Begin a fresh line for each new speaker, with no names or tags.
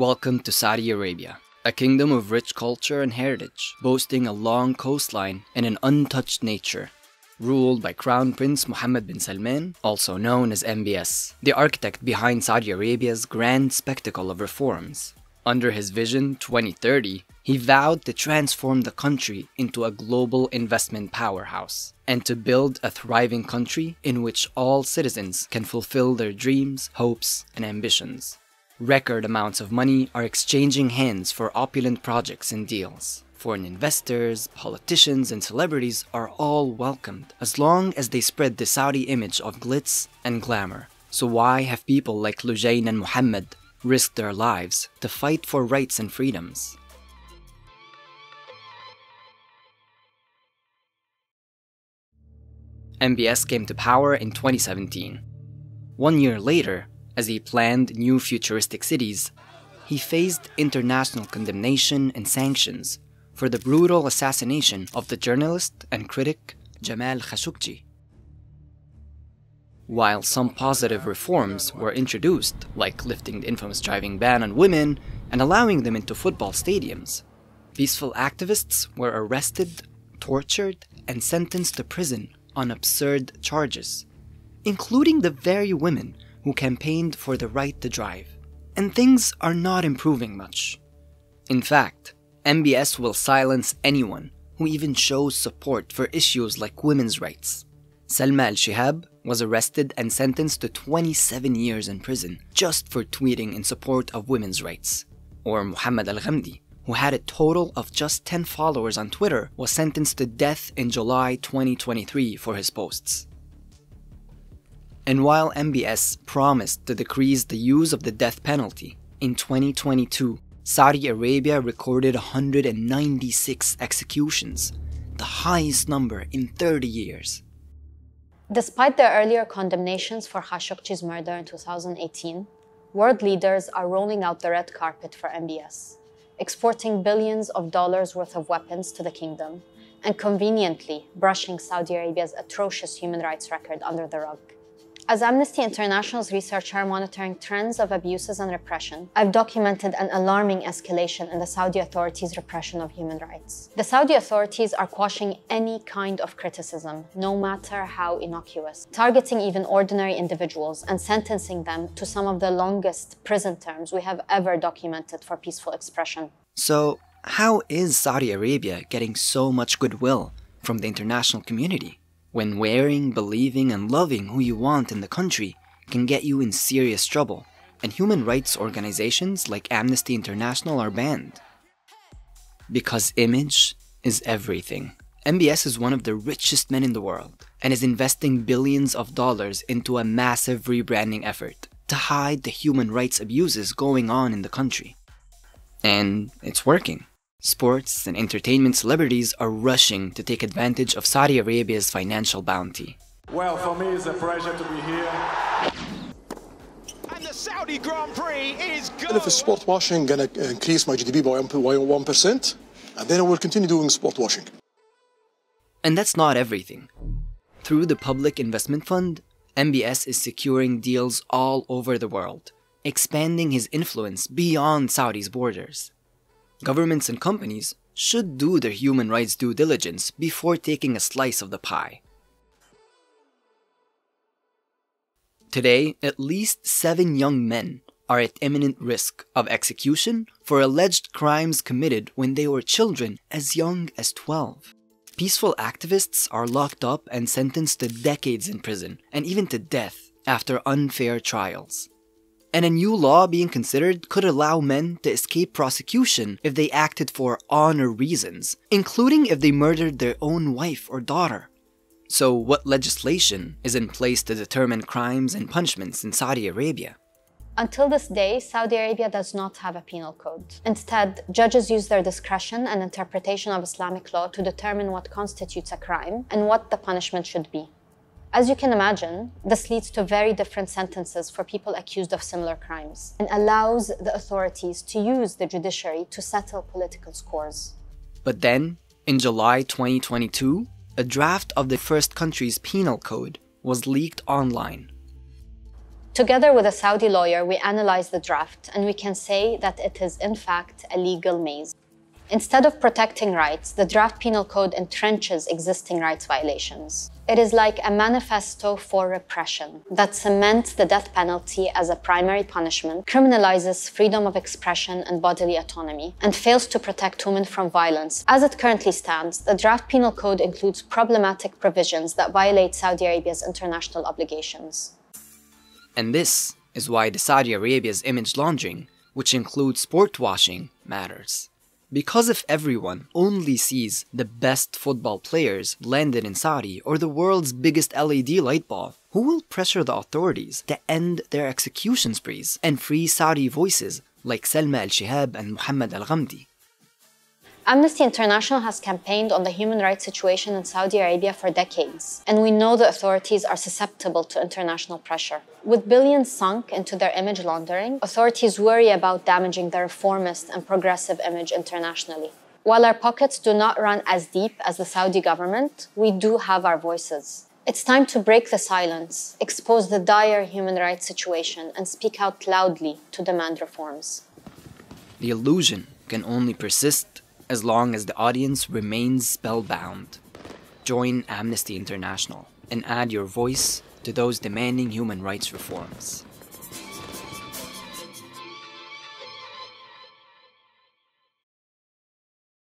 Welcome to Saudi Arabia, a kingdom of rich culture and heritage, boasting a long coastline and an untouched nature. Ruled by Kronprince Mohammed bin Salman, also known as MBS, the architect behind Saudi Arabia's grand spectacle of reforms. Under his Vision 2030, he vowed to transform the country into a global investment powerhouse and to build a thriving country in which all citizens can fulfill their dreams, hopes, and ambitions. Record amounts of money are exchanging hands for opulent projects and deals. Foreign investors, politicians, and celebrities are all welcomed as long as they spread the Saudi image of glitz and glamour. So why have people like Lujain and Muhammad risked their lives to fight for rights and freedoms? MBS came to power in 2017. 1 year later, as he planned new futuristic cities, he faced international condemnation and sanctions for the brutal assassination of the journalist and critic Jamal Khashoggi. While some positive reforms were introduced, like lifting the infamous driving ban on women and allowing them into football stadiums, peaceful activists were arrested, tortured, and sentenced to prison on absurd charges, including the very women who campaigned for the right to drive. And things are not improving much. In fact, MBS will silence anyone who even shows support for issues like women's rights. Salma al-Shihab was arrested and sentenced to 27 years in prison just for tweeting in support of women's rights. Or Muhammad al-Ghamdi, who had a total of just 10 followers on Twitter, was sentenced to death in July 2023 for his posts. And while MBS promised to decrease the use of the death penalty, in 2022, Saudi Arabia recorded 196 executions, the highest number in 30 years.
Despite the earlier condemnations for Khashoggi's murder in 2018, world leaders are rolling out the red carpet for MBS, exporting billions of dollars worth of weapons to the kingdom, and conveniently brushing Saudi Arabia's atrocious human rights record under the rug. As Amnesty International's researcher monitoring trends of abuses and repression, I've documented an alarming escalation in the Saudi authorities' repression of human rights. The Saudi authorities are quashing any kind of criticism, no matter how innocuous, targeting even ordinary individuals and sentencing them to some of the longest prison terms we have ever documented for peaceful expression.
So, how is Saudi Arabia getting so much goodwill from the international community, when wearing, believing, and loving who you want in the country can get you in serious trouble, and human rights organizations like Amnesty International are banned? Because image is everything. MBS is one of the richest men in the world and is investing billions of dollars into a massive rebranding effort to hide the human rights abuses going on in the country. And it's working. Sports and entertainment celebrities are rushing to take advantage of Saudi Arabia's financial bounty.
Well, for me, it's a pleasure to be here.
And the Saudi Grand Prix is good.
And if sport washing gonna increase my GDP by 1%, and then I will continue doing sport washing.
And that's not everything. Through the Public Investment Fund, MBS is securing deals all over the world, expanding his influence beyond Saudi's borders. Governments and companies should do their human rights due diligence before taking a slice of the pie. Today, at least 7 young men are at imminent risk of execution for alleged crimes committed when they were children as young as 12. Peaceful activists are locked up and sentenced to decades in prison and even to death after unfair trials. And a new law being considered could allow men to escape prosecution if they acted for honor reasons, including if they murdered their own wife or daughter. So what legislation is in place to determine crimes and punishments in Saudi Arabia?
Until this day, Saudi Arabia does not have a penal code. Instead, judges use their discretion and interpretation of Islamic law to determine what constitutes a crime and what the punishment should be. As you can imagine, this leads to very different sentences for people accused of similar crimes and allows the authorities to use the judiciary to settle political scores.
But then, in July 2022, a draft of the first country's penal code was leaked online.
Together with a Saudi lawyer, we analyzed the draft, and we can say that it is in fact a legal maze. Instead of protecting rights, the draft penal code entrenches existing rights violations. It is like a manifesto for repression that cements the death penalty as a primary punishment, criminalizes freedom of expression and bodily autonomy, and fails to protect women from violence. As it currently stands, the draft penal code includes problematic provisions that violate Saudi Arabia's international obligations.
And this is why the Saudi Arabia's image laundering, which includes sport washing, matters. Because if everyone only sees the best football players landed in Saudi or the world's biggest LED light bulb, who will pressure the authorities to end their execution sprees and free Saudi voices like Salma al-Shihab and Mohammed al-Ghamdi?
Amnesty International has campaigned on the human rights situation in Saudi Arabia for decades, and we know the authorities are susceptible to international pressure. With billions sunk into their image laundering, authorities worry about damaging their reformist and progressive image internationally. While our pockets do not run as deep as the Saudi government, we do have our voices. It's time to break the silence, expose the dire human rights situation, and speak out loudly to demand reforms.
The illusion can only persist as long as the audience remains spellbound. Join Amnesty International and add your voice to those demanding human rights reforms.